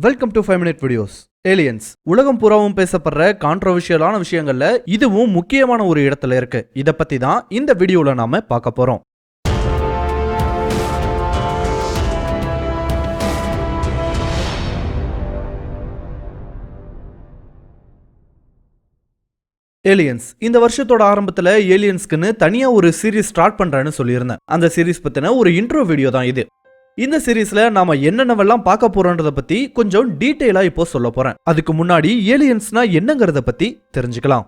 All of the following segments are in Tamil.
Welcome to 5 minute videos. Aliens உலகம் பூராவும் பேசப்படுற கான்ட்ரோவர்ஷியலான விஷயங்கள்ல இதுவும் முக்கியமான ஒரு இடத்துல இருக்கு. இத பத்தி தான் இந்த வீடியோல நாம பார்க்க போறோம். ஏலியன்ஸ் இந்த வருஷத்தோட ஆரம்பத்துல ஏலியன்ஸ்க்குன்னு தனியா ஒரு சீரிஸ் ஸ்டார்ட் பண்றேன்னு சொல்லியிருந்தேன். அந்த சீரிஸ் பத்தின ஒரு இன்ட்ரோ வீடியோ தான் இது. இந்த சீரீஸ்ல நாம என்னென்னவெல்லாம் பார்க்க போறோன்றத பத்தி கொஞ்சம் டீடைலா இப்போ சொல்ல போறேன். அதுக்கு முன்னாடி ஏலியன்ஸ்னா என்னங்கறத பத்தி தெரிஞ்சுக்கலாம்.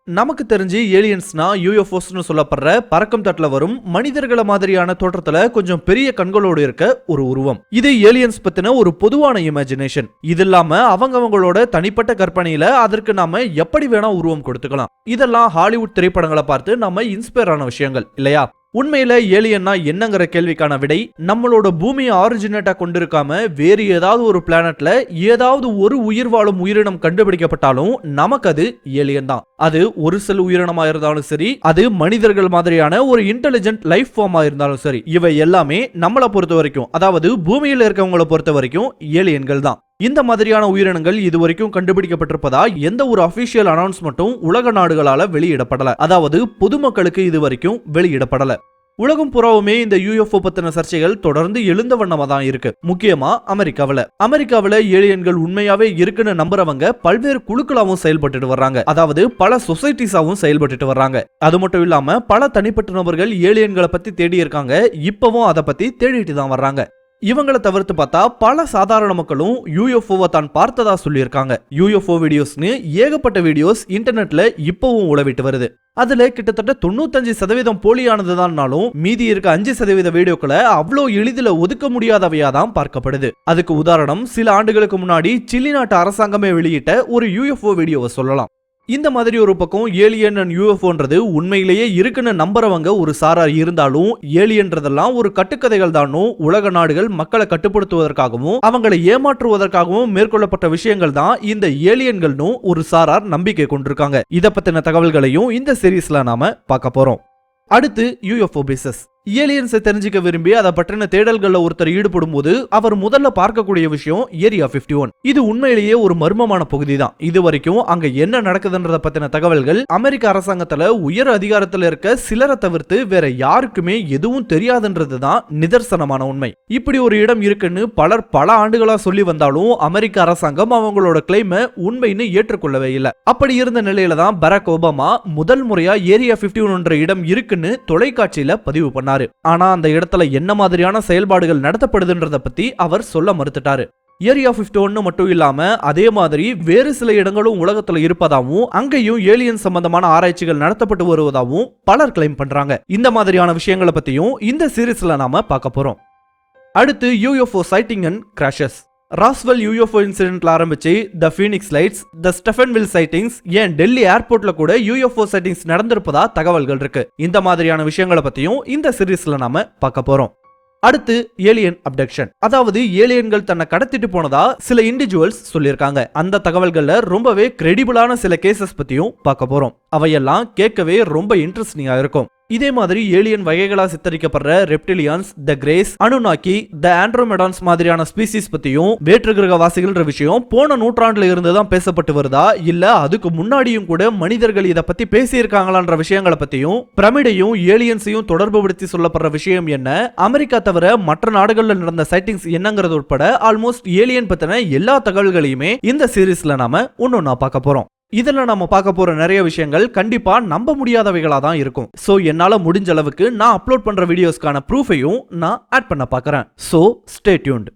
நமக்கு தெரிஞ்சு ஏலியன்ஸ்னா யூஎஃப்ஓஸ்னு சொல்லப்படுற பறக்கும் தட்டுல வரும் மனிதர்கள மாதிரியான தோற்றத்துல கொஞ்சம் பெரிய கண்களோடு இருக்க ஒரு உருவம். இது ஏலியன்ஸ் பத்தின ஒரு பொதுவான இமேஜினேஷன். இது இல்லாம அவங்களோட தனிப்பட்ட கற்பனையில அதற்கு நாம எப்படி வேணா உருவம் கொடுத்துக்கலாம். இதெல்லாம் ஹாலிவுட் திரைப்படங்களை பார்த்து நம்ம இன்ஸ்பயர் ஆன விஷயங்கள் இல்லையா? உண்மையில ஏலியன்னா என்னங்கிற கேள்விக்கான விடை நம்மளோட பூமியை ஆரிஜினேட்டா கொண்டிருக்காம வேறு ஏதாவது ஒரு பிளானட்ல ஏதாவது ஒரு உயிர் வாழும் உயிரினம் கண்டுபிடிக்கப்பட்டாலும் நமக்கு அது ஏலியன் தான். அது ஒரு செல் உயிரினமா இருந்தாலும் சரி, அது மனிதர்கள் மாதிரியான ஒரு இன்டெலிஜென்ட் லைஃப் ஃபார்மா இருந்தாலும் சரி, இவை எல்லாமே நம்மளை பொறுத்த வரைக்கும், அதாவது பூமியில இருக்கவங்களை பொறுத்த வரைக்கும் ஏலியன்கள் தான். இந்த மாதிரியான உயிரினங்கள் இதுவரைக்கும் கண்டுபிடிக்கப்பட்டிருப்பதா எந்த ஒரு அபிஷியல் அனௌன்ஸ்மெண்ட்டும் உலக நாடுகளால வெளியிடப்படல, அதாவது பொதுமக்களுக்கு இதுவரைக்கும் வெளியிடப்படல. உலகம் புறாவுமே இந்த யூஎஃப்ஓ பத்தின சர்ச்சைகள் தொடர்ந்து எழுந்த வண்ணமா தான் இருக்கு. முக்கியமா அமெரிக்காவில ஏலியன்கள் உண்மையாவே இருக்குன்னு நம்புறவங்க பல்வேறு குழுக்களாவும் செயல்பட்டு வர்றாங்க, அதாவது பல சொசைட்டிஸாவும் செயல்பட்டு வர்றாங்க. அது மட்டும் இல்லாம பல தனிப்பட்ட நபர்கள் ஏலியன்களை பத்தி தேடி இருக்காங்க, இப்பவும் அதை பத்தி தேடிட்டு தான் வர்றாங்க. இவங்களை தவிர்த்து பார்த்தா பல சாதாரண மக்களும் யூஎஃப்ஓவை தான் பார்த்ததா சொல்லியிருக்காங்க. யூஎஃப்ஓ வீடியோஸ்னு ஏகப்பட்ட வீடியோஸ் இன்டர்நெட்ல இப்பவும் உளவிட்டு வருது. அதுல கிட்டத்தட்ட 95% போலியானதுதான்னாலும் மீதி இருக்க 5% வீடியோக்களை அவ்வளோ எளிதில் ஒதுக்க முடியாதவையா தான் பார்க்கப்படுது. அதுக்கு உதாரணம் சில ஆண்டுகளுக்கு முன்னாடி சிலி நாட்டு அரசாங்கமே வெளியிட்ட ஒரு யூஎஃப்ஓ வீடியோவை சொல்லலாம். இந்த மாதிரி ஒரு பக்கம் ஏலியன் அண்ட் யூஎஃப்ஓன்றது உண்மையிலேயே இருக்குன்னு நம்புறவங்க ஒரு சாரார் இருந்தாலும், ஏலியன்றதெல்லாம் ஒரு கட்டுக்கதைகள் தானும், உலக நாடுகள் மக்களை கட்டுப்படுத்துவதற்காகவும் அவங்களை ஏமாற்றுவதற்காகவும் மேற்கொள்ளப்பட்ட விஷயங்கள் தான் இந்த ஏலியன்கள்னு ஒரு சாரார் நம்பிக்கை கொண்டிருக்காங்க. இதை பத்தின தகவல்களையும் இந்த சீரீஸ்ல நாம பார்க்க போறோம். அடுத்து யூஎஃப்ஓ பேசஸ். ஏலியன்ஸை தெரிஞ்சுக்க விரும்பி அதை பற்றின தேடல்கள்ல ஒருத்தர் ஈடுபடும் போது அவர் முதல்ல பார்க்கக்கூடிய விஷயம் ஏரியா 51. இது உண்மையிலேயே ஒரு மர்மமான பகுதி தான். இது வரைக்கும் அங்க என்ன நடக்குதுன்றத பத்தின தகவல்கள் அமெரிக்க அரசாங்கத்துல உயர் அதிகாரத்துல இருக்க சிலரை தவிர்த்து வேற யாருக்குமே எதுவும் தெரியாதுன்றது தான் நிதர்சனமான உண்மை. இப்படி ஒரு இடம் இருக்குன்னு பல ஆண்டுகளா சொல்லி வந்தாலும் அமெரிக்க அரசாங்கம் அவங்களோட கிளைமை உண்மைன்னு ஏற்றுக்கொள்ளவே இல்லை. அப்படி இருந்த நிலையில தான் பராக் ஒபாமா முதல் முறையா ஏரியா 51 இடம் இருக்குன்னு தொலைக்காட்சியில பதிவு பண்ணார். ஆனா அந்த இடத்துல என்ன மாதிரியான செயல்பாடுகள் நடத்தப்படுதுன்றத பத்தி அவர் சொல்ல மறுத்துட்டாரு. ஏரியா 51 மட்டும் இல்லாம அதே மாதிரி வேறு சில இடங்களும் உலகத்துல இருப்பதாகவும் அங்கேயும் ஏலியன் சம்பந்தமான ஆராய்ச்சிகள் நடத்தப்பட்டு வருவதாகவும் பலர் கிளைம் பண்றாங்க. இந்த மாதிரியான விஷயங்களை பத்தியும் இந்த சீரீஸ்ல நாம பார்க்க போறோம். அடுத்து UFO sighting and crashes. Roswell UFO இன்சிடென்ட்ல ஆரம்பிச்சு the Phoenix lights, the Stephenville sightings, ஏன் டெல்லி ஏர்போர்ட்ல கூட யூஎஃப்ஓ சைட்டிங்ஸ் நடந்திருப்பதா தகவல்கள் இருக்கு. இந்த மாதிரியான விஷயங்களை பத்தியும் இந்த சீரீஸ்ல நாம பார்க்க போறோம். அடுத்து ஏலியன் அப்டக்ஷன், அதாவது ஏலியன்கள் தன்னை கடத்திட்டு போனதா சில இண்டிவிஜுவல்ஸ் சொல்லியிருக்காங்க. அந்த தகவல்கள்ல ரொம்பவே கிரெடிபிளான சில கேசஸ் பத்தியும் பார்க்க போறோம். அவையெல்லாம் கேட்கவே ரொம்ப இன்ட்ரெஸ்டிங்கா இருக்கும். இதே மாதிரி ஏலியன் வகைகளா சித்தரிக்கப்படுற ரெப்டிலியன்ஸ், த கிரேஸ், அனுநாக்கி, த ஆண்ட்ரோமெடான்ஸ் மாதிரியான ஸ்பீசிஸ் பத்தியும் வேற்று கிரகவாசிகள்ன்ற விஷயம் போன நூற்றாண்டுல இருந்துதான் பேசப்பட்டு வருதா, இல்ல அதுக்கு முன்னாடியும் கூட மனிதர்கள் இதை பத்தி பேசியிருக்காங்களான்ற விஷயங்களை பத்தியும், பிரமிடையும் ஏலியன்ஸையும் தொடர்பு படுத்தி சொல்லப்படுற விஷயம் என்ன, அமெரிக்கா தவிர மற்ற நாடுகள்ல நடந்த சைட்டிங்ஸ் என்னங்கிறது உட்பட ஆல்மோஸ்ட் ஏலியன் பத்தின எல்லா தகவல்களையுமே இந்த சீரீஸ்ல நாம ஒன்னொன்னா பார்க்க போறோம். இதுல நம்ம பார்க்க போற நிறைய விஷயங்கள் கண்டிப்பா நம்ப முடியாதவைகளா தான் இருக்கும். சோ என்னால முடிஞ்ச அளவுக்கு நான் அப்லோட் பண்ற வீடியோஸ்க்கான ப்ரூஃபையும் நான் ஆட் பண்ண பார்க்கறேன். So stay tuned.